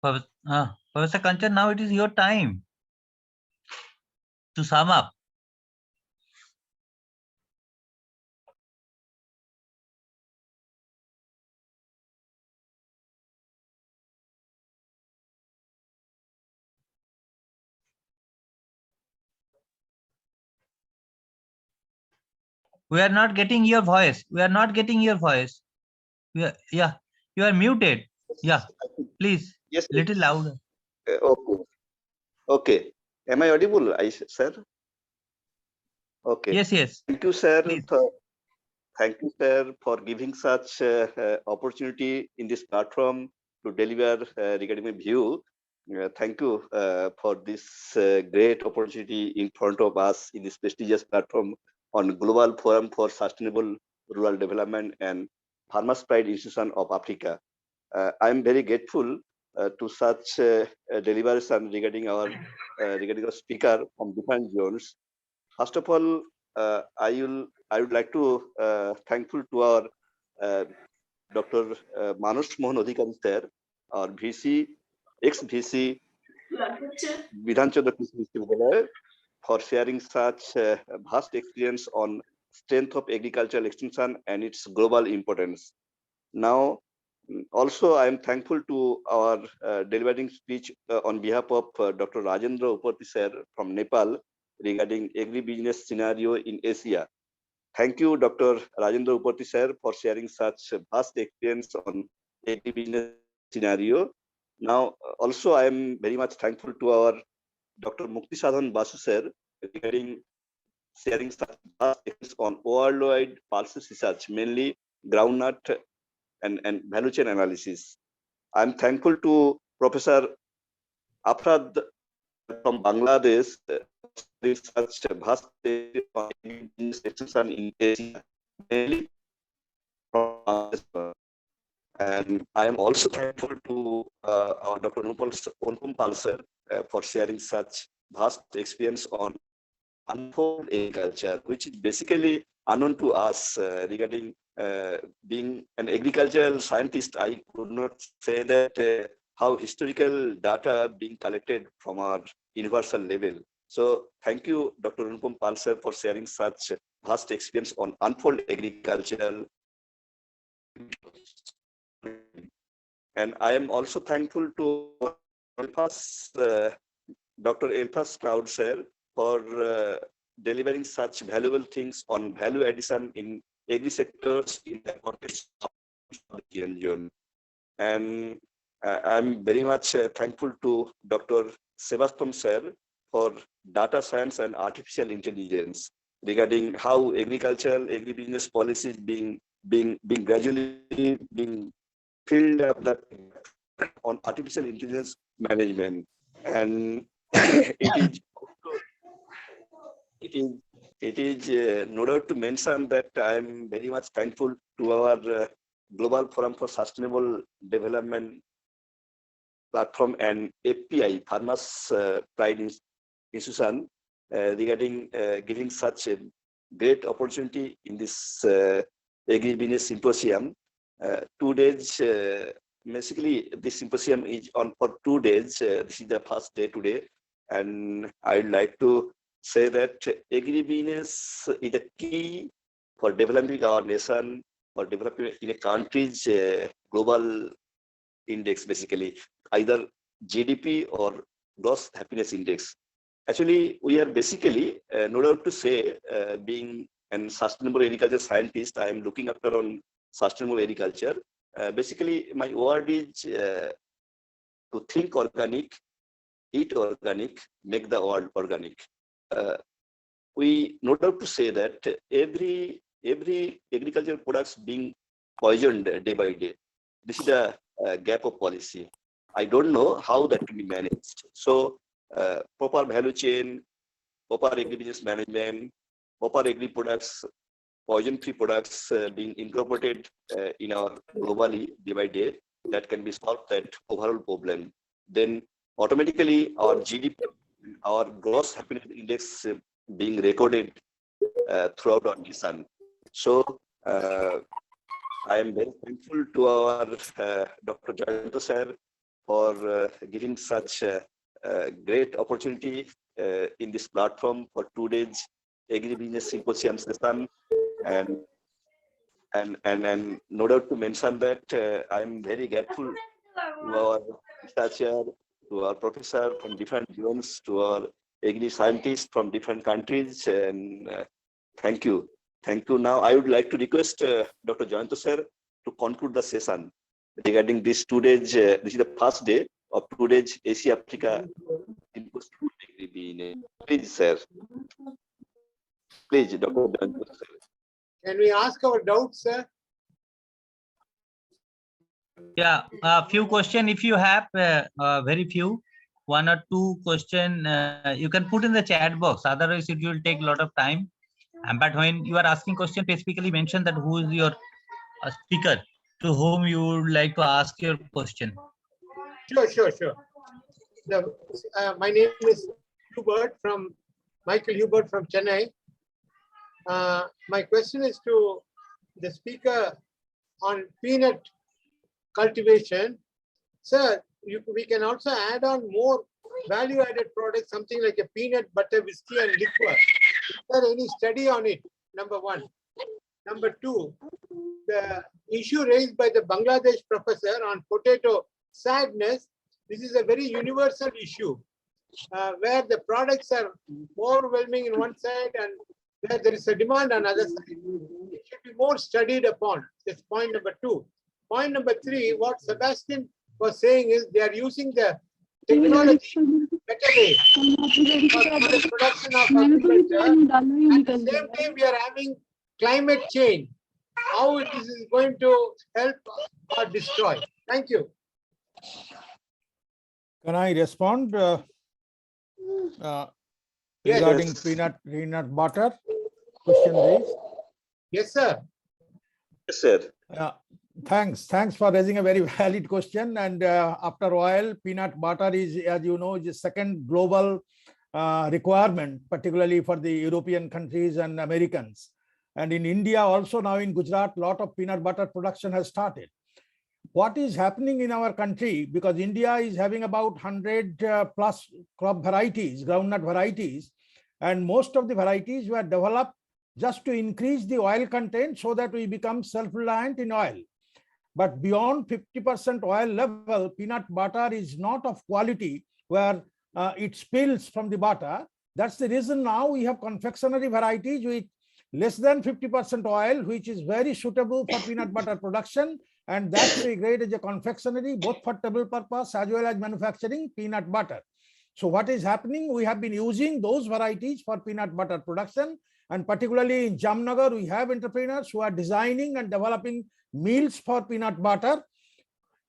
Professor Kanchan, now it is your time to sum up. We are not getting your voice. We are not getting your voice. Yeah, you are muted. Yeah, please, Yes. little louder. Okay. Okay. Am I audible, sir? Okay. Yes. Thank you, sir. Please. Thank you, sir, for giving such opportunity in this platform to deliver regarding my view. Thank you for this great opportunity in front of us in this prestigious platform on Global Forum for Sustainable Rural Development and Farmers' Pride Institution of Africa. I am very grateful to such deliberation regarding our speaker from different zones. First of all, I would like to thankful to our Dr. Manush Mohan Adhikari sir, our VC, ex-VC, Vidhan Chandra Krishi Vishwavidyalaya, for sharing such vast experience on strength of agricultural extension and its global importance. Now, also I am thankful to our delivering speech on behalf of Dr. Rajendra Upati sir from Nepal regarding agribusiness scenario in Asia. Thank you, Dr. Rajendra Upati sir, for sharing such vast experience on agribusiness scenario. Now, also I am very much thankful to our Dr. Mukti Sadhan Basu sir regarding sharing such vast experience on worldwide pulses research, mainly groundnut and value chain analysis. I'm thankful to Professor Afrad from Bangladesh, such a vast extension in Asia, mainly from Bangladesh. And I am also thankful to our Dr. Anupam Palsar for sharing such vast experience on unfold agriculture, which is basically unknown to us regarding being an agricultural scientist. I could not say that how historical data being collected from our universal level. So thank you, Dr. Anupam Palsar, for sharing such vast experience on unfold agricultural. And I am also thankful to Dr. Elfas Cloud sir for delivering such valuable things on value addition in agri sectors in the context of the region. And I'm very much thankful to Dr. Sebastian sir for data science and artificial intelligence regarding how agribusiness policies being gradually being filled up that on artificial intelligence management. And it is no doubt to mention that I am very much thankful to our Global Forum for Sustainable Development platform and FPI, Farmers Pride Institution, regarding giving such a great opportunity in this Agribusiness Symposium. 2 days, basically this symposium is on for 2 days. This is the first day today. And I'd like to say that agribusiness is a key for developing our nation, for developing in a country's global index, basically either GDP or gross happiness index. Actually, we are basically, no doubt to say, being a sustainable agriculture scientist, I am looking after on sustainable agriculture. Basically, my word is to think organic, eat organic, make the world organic. We no doubt to say that every agricultural products being poisoned day by day. This is a gap of policy. I don't know how that can be managed. So proper value chain, proper agribusiness management, proper agri products, poison-free products being incorporated in our globally day by day, that can be solved that overall problem. Then automatically our GDP, our gross happiness index being recorded throughout our nation. So I am very thankful to our Dr. Jayanta sir for giving such a great opportunity in this platform for today's Agribusiness Symposium session. And no doubt to mention that I'm very grateful to our researcher, to our professor from different zones, to our agri scientists from different countries, and thank you. Thank you. Now I would like to request Dr. Jayanta sir to conclude the session regarding this today's, this is the first day of today's Asia Africa Symposium. Please, sir. Please, Dr. Jayanta sir. Can we ask our doubts, sir? Yeah, a few question if you have, very few, one or two question, you can put in the chat box. Otherwise, it will take a lot of time. But when you are asking question, specifically mention that who is your speaker to whom you would like to ask your question. Sure. My name is Michael Hubert from Chennai. My question is to the speaker on peanut cultivation. Sir, we can also add on more value-added products, something like a peanut butter, whiskey, and liquor. Is there any study on it? Number one. Number two, the issue raised by the Bangladesh professor on potato sadness. This is a very universal issue where the products are more overwhelming in one side and where there is a demand on the other side. It should be more studied upon. That's point number two. Point number three, what Sebastian was saying is they are using the technology better way for the production of agriculture. At the same time, we are having climate change. How it is going to help or destroy? Thank you. Can I respond regarding peanut butter question raised? Yes, sir. Yes, sir. Thanks for raising a very valid question. And after oil, peanut butter is, as you know, is the second global requirement, particularly for the European countries and Americans. And in India also, now in Gujarat, a lot of peanut butter production has started. What is happening in our country, because India is having about 100 plus crop varieties, groundnut varieties, and most of the varieties were developed just to increase the oil content so that we become self-reliant in oil. But beyond 50% oil level, peanut butter is not of quality where it spills from the butter. That's the reason now we have confectionery varieties with less than 50% oil, which is very suitable for peanut butter production. And that's a grade as a confectionery, both for table purpose as well as manufacturing peanut butter. So what is happening? We have been using those varieties for peanut butter production. And particularly in Jamnagar, we have entrepreneurs who are designing and developing meals for peanut butter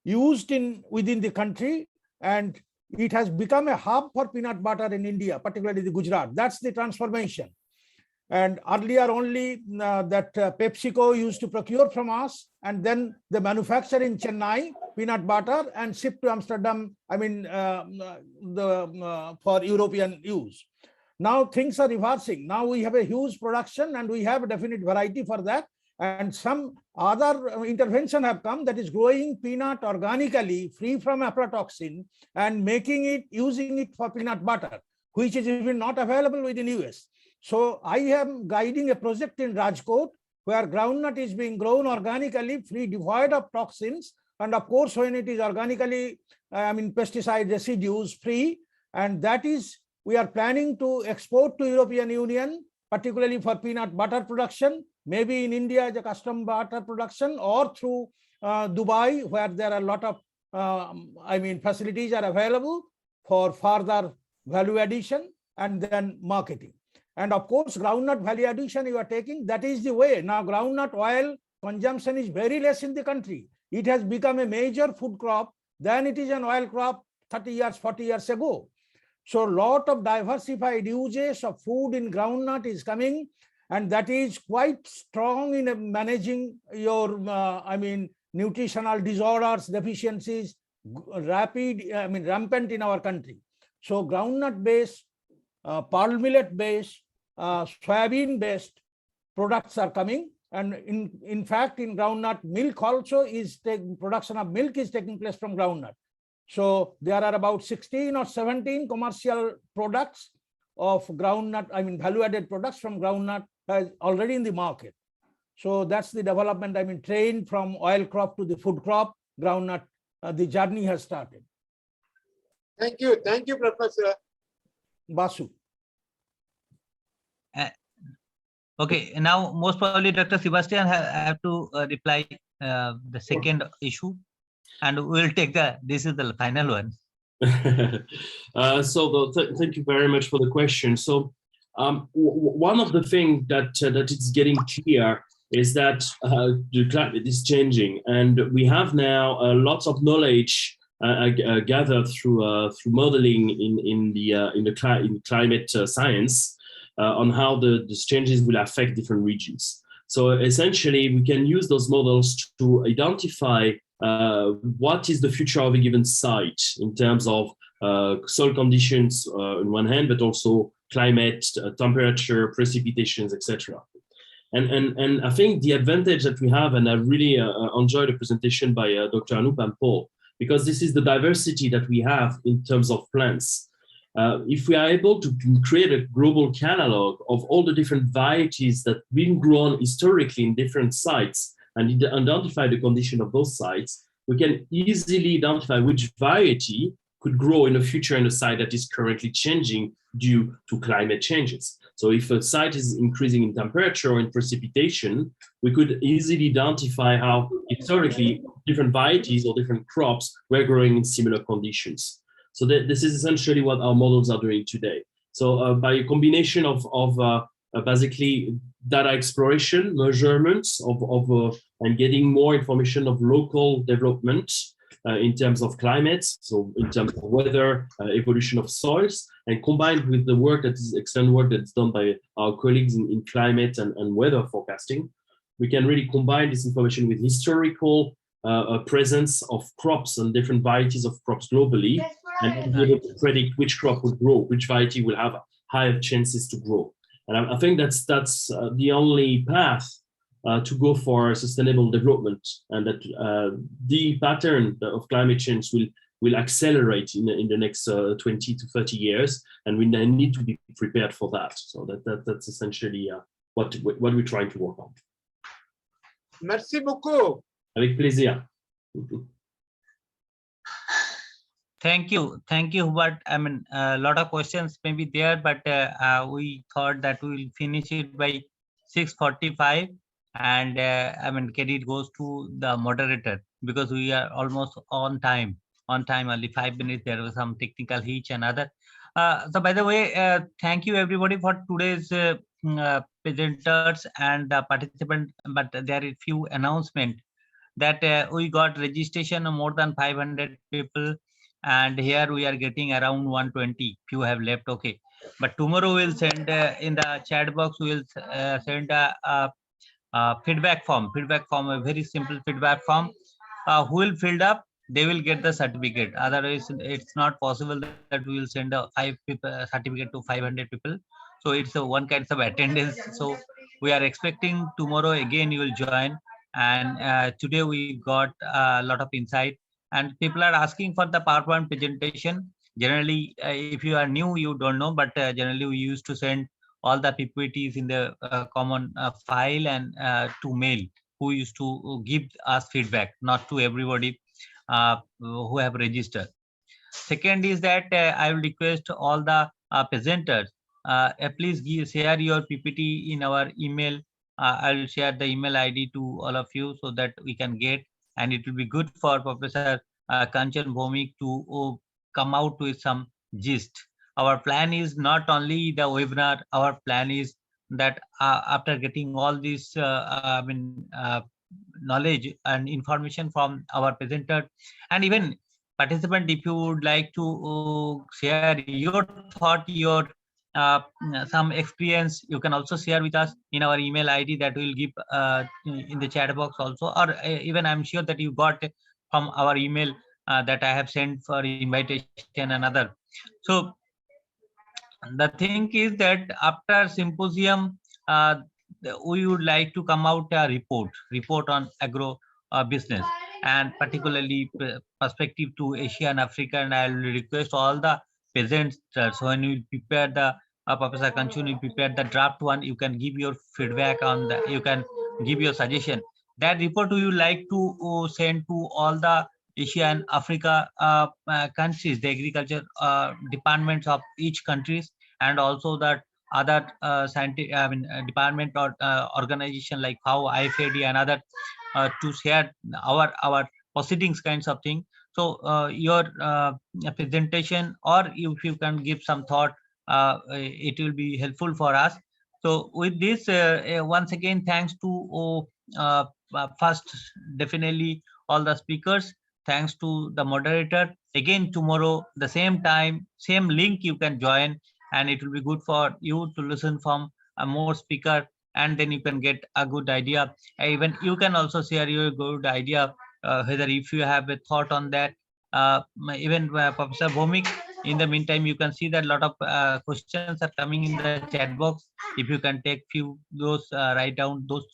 used within the country. And it has become a hub for peanut butter in India, particularly the Gujarat. That's the transformation. And earlier only that PepsiCo used to procure from us, and then they manufacture in Chennai peanut butter and ship to Amsterdam, for European use. Now things are reversing. Now we have a huge production and we have a definite variety for that. And some other intervention have come, that is growing peanut organically, free from aflatoxin, and using it for peanut butter, which is even not available within US. So I am guiding a project in Rajkot where groundnut is being grown organically, free, devoid of toxins. And of course, when it is organically, pesticide residues free, and that is, we are planning to export to European Union, particularly for peanut butter production, maybe in India as a custom butter production, or through Dubai, where there are a lot of, facilities are available for further value addition and then marketing. And of course, groundnut value addition you are taking, that is the way. Now, groundnut oil consumption is very less in the country. It has become a major food crop than it is an oil crop 30 years, 40 years ago. So a lot of diversified uses of food in groundnut is coming, and that is quite strong in managing your, nutritional disorders, deficiencies, rampant in our country. So groundnut-based, pearl millet-based, soybean-based products are coming, and in fact, in groundnut, milk also is production of milk is taking place from groundnut. So there are about 16 or 17 commercial products of groundnut, I mean, value-added products from groundnut already in the market. So that's the development, I mean, train from oil crop to the food crop, groundnut, the journey has started. Thank you, Professor Basu. Okay, now most probably Dr. Sebastian have to reply the second issue, and we will take this is the final one. Thank you very much for the question. So one of the things that it's getting clear is that the climate is changing, and we have now lots of knowledge gathered through modeling in climate science on how the changes will affect different regions. So essentially, we can use those models to identify what is the future of a given site in terms of soil conditions on one hand, but also climate, temperature, precipitations, etc. And I think the advantage that we have, and I really enjoyed the presentation by Dr. Anup and Paul, because this is the diversity that we have in terms of plants. If we are able to create a global catalog of all the different varieties that have been grown historically in different sites and identify the condition of those sites, we can easily identify which variety could grow in the future in a site that is currently changing due to climate changes. So if a site is increasing in temperature or in precipitation, we could easily identify how historically different varieties or different crops were growing in similar conditions. So this is essentially what our models are doing today. So by a combination of basically data exploration, measurements and getting more information of local development in terms of climate, so in terms of weather, evolution of soils, and combined with the work that is external work that's done by our colleagues in climate and weather forecasting, we can really combine this information with historical presence of crops and different varieties of crops globally, and be able to predict which crop will grow, which variety will have higher chances to grow. And I think that's the only path to go for sustainable development, and that the pattern of climate change will accelerate in the next 20 to 30 years, and we need to be prepared for that. So that's essentially what we're trying to work on. Merci beaucoup. Avec plaisir. Thank you. But I mean, a lot of questions may be there, but we thought that we will finish it by 6:45, and I mean, credit goes to the moderator because we are almost on time. Only 5 minutes. There was some technical hitch and other. So by the way, thank you everybody for today's presenters and participants. But there is few announcement that we got registration of more than 500 people, and here we are getting around 120. Few have left. Okay, but tomorrow we'll send in the chat box. We will send a feedback form, a very simple feedback form. Who will fill up, they will get the certificate. Otherwise, it's not possible that we will send a certificate to 500 people. So it's a one kind of attendance. So we are expecting tomorrow again you will join. And today we got a lot of insight, and people are asking for the PowerPoint presentation. Generally, if you are new, you don't know, but generally we used to send all the PPTs in the common file and to mail, who used to give us feedback, not to everybody who have registered. Second is that I will request all the presenters, please share your PPT in our email. I will share the email ID to all of you so that we can get, and it will be good for Professor Kanchan Bhowmik to come out with some gist. Our plan is not only the webinar, our plan is that after getting all this knowledge and information from our presenter, and even participant, if you would like to share your thought, your some experience, you can also share with us in our email ID that we'll give in the chat box also, or even I'm sure that you got from our email that I have sent for invitation and other. So the thing is that after symposium, we would like to come out a report on agro business. and particularly perspective to Asia and Africa. And I will request all the presenters, when you prepare the Professor Kanchan, you prepare the draft one, you can give your feedback on the, you can give your suggestion. That report you like to send to all the Asia and Africa countries, the agriculture departments of each countries, and also that other scientific department or organization like how IFAD and other to share our proceedings kinds of thing. So your presentation, or if you can give some thought, it will be helpful for us. So with this, once again, thanks to first definitely all the speakers. Thanks to the moderator. Again, tomorrow, the same time, same link you can join, and it will be good for you to listen from a more speaker, and then you can get a good idea. Even you can also share your good idea, whether if you have a thought on that. Even Professor Bhowmik, in the meantime, you can see that a lot of questions are coming in the chat box. If you can take few those, write down those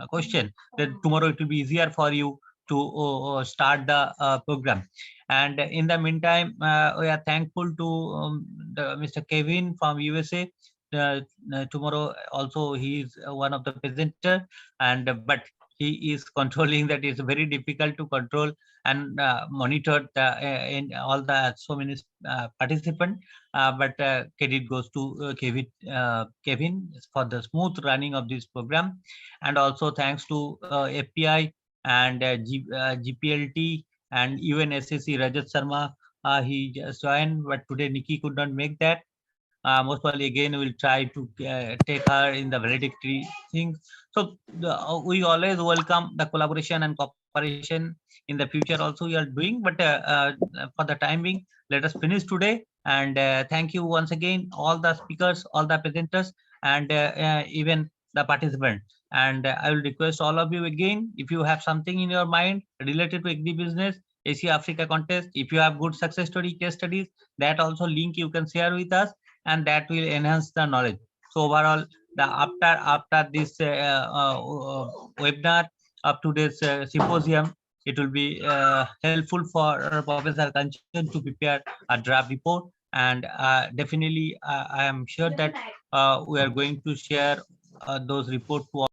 questions, then tomorrow it will be easier for you to start the program. And in the meantime, we are thankful to Mr. Kevin from USA. Tomorrow also he is one of the presenter, and but he is controlling that. Is very difficult to control and monitor the in all the so many participants. But credit goes to Kevin for the smooth running of this program, and also thanks to FPI and GPLT and UNSCC Rajat Sharma. He just joined, but today Nikki could not make that. Most probably again we'll try to take her in the valedictory things. So we always welcome the collaboration and cooperation in the future also we are doing, but for the time being, let us finish today. And thank you once again, all the speakers, all the presenters, and even the participants. And I will request all of you again, if you have something in your mind related to Agribusiness Asia Africa contest, if you have good success story, case studies, that also link you can share with us, and that will enhance the knowledge. So overall, the after this webinar of today's symposium, it will be helpful for Professor Kanchan to prepare a draft report. And definitely, I am sure that we are going to share those reports to